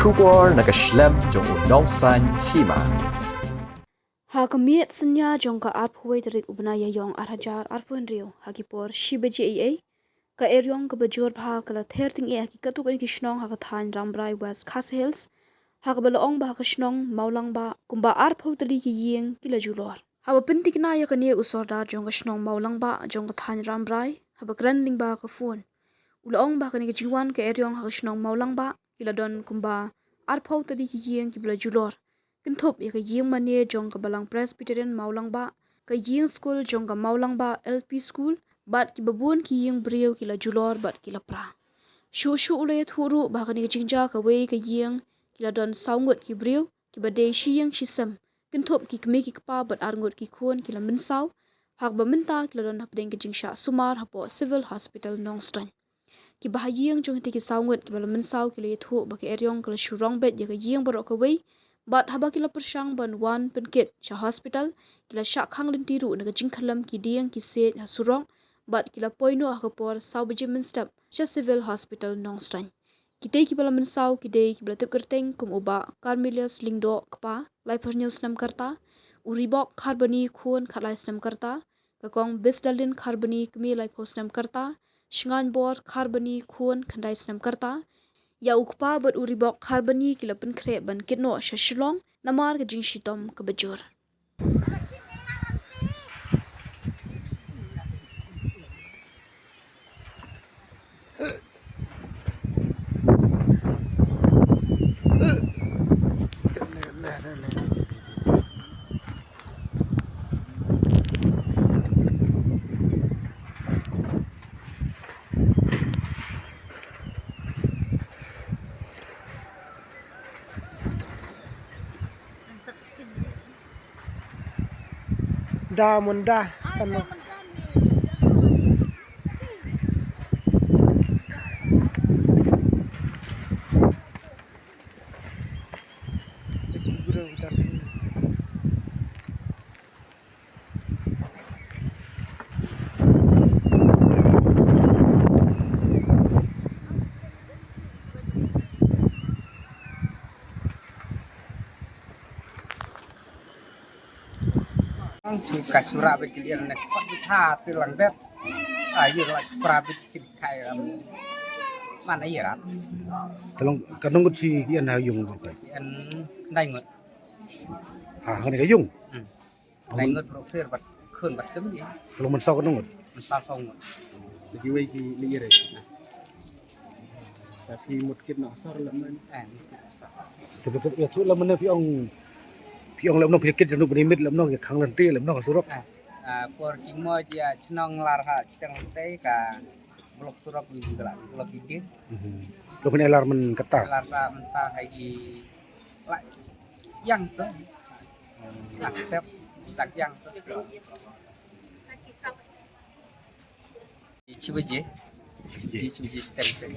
Shubor nakaslem jong unongsan Hima. Hakamiet senya jongka arphuai terik ubna yayong arhajar arphuan rio hakipor shibaji ea ka Erïong ka bajor bha kala therting e hakikatuk ani kishnong hakathan rambrai west khas hills hakabalaong ba kishnong Mawlangbah Kumba arphau Tylli ki Ïing kila Julor haba pintik na ya kanie usorda jong kishnong Mawlangbah jong kathan rambrai haba kranling ba ka phone ulaong ba kani kijiwan ka Erïong hakishnong Mawlangbah kila don Kumba arphau Tylli ki Ïing kila Julor Kinthop ya ka Ïing mane jong ka balang Presbyterian Mawlangbah ka Ïing school jong ka Mawlangbah LP school bat ki babun ki Ïing brio kila Julor bat kila pra. Shu ulay thuru ba ka ni jingja ka wei ka Ïing kila don Ngut ki brio ki badai shi Ïing shisam. Kinthop ki kme ki kpa bat Ngut ki khun kila Mynsaw hak ba minta kila don hapdeng ki jingsha sumar hapo civil hospital Nongstone. Ki bah Ïing jong ti ki Ngut ki bala Mynsaw kila yethu ba ki Erïong kila shurong bet ya ka Ïing barok ka wei bat haba kila persyang ban wan penkit sha hospital kila syak khang lentiru naga jingkhalam ki diang ki set ha surong bat kila poino hakapor saw baji minstap sha civil hospital Nongstone kitay ki bala Mynsaw kidai ki bala tip kerteng kum uba Carmelius lingdo kpa lai news nam karta uribok kharbani khun khalai snam karta kakong bisdalin kharbani kmi lai nam karta shingan bor kharbani khun khandai snam karta ya ukpa bat uribok kharbani kila penkre ban kitno shashilong namar ka jingshitom ka bajur dah mundah kan Chú cả chú ra về cái liền này con đi tha từ lần bếp giờ lại ra về cái khai mà nãy giờ Kalau kadang ngut si kian ha yung apa? anh đây ngồi Ha, kan ka yung. đây ngồi rồi phơi bật khơi bật cứng gì Kalau man saw kadang ngut. mình sao xong rồi jadi wei ki ni re tapi mungkin nak sar laman Betul ya tu lah mana pi ong lam no pikir janu benimit lam no ya khang lan te lam no surok. por cimo dia cenong larha ceng teh ka blok surat di gerak blok ini Kalau punya alarm kata. larha mentah lagi lại yang tuh nak step start yang tuh Cibuji step tuh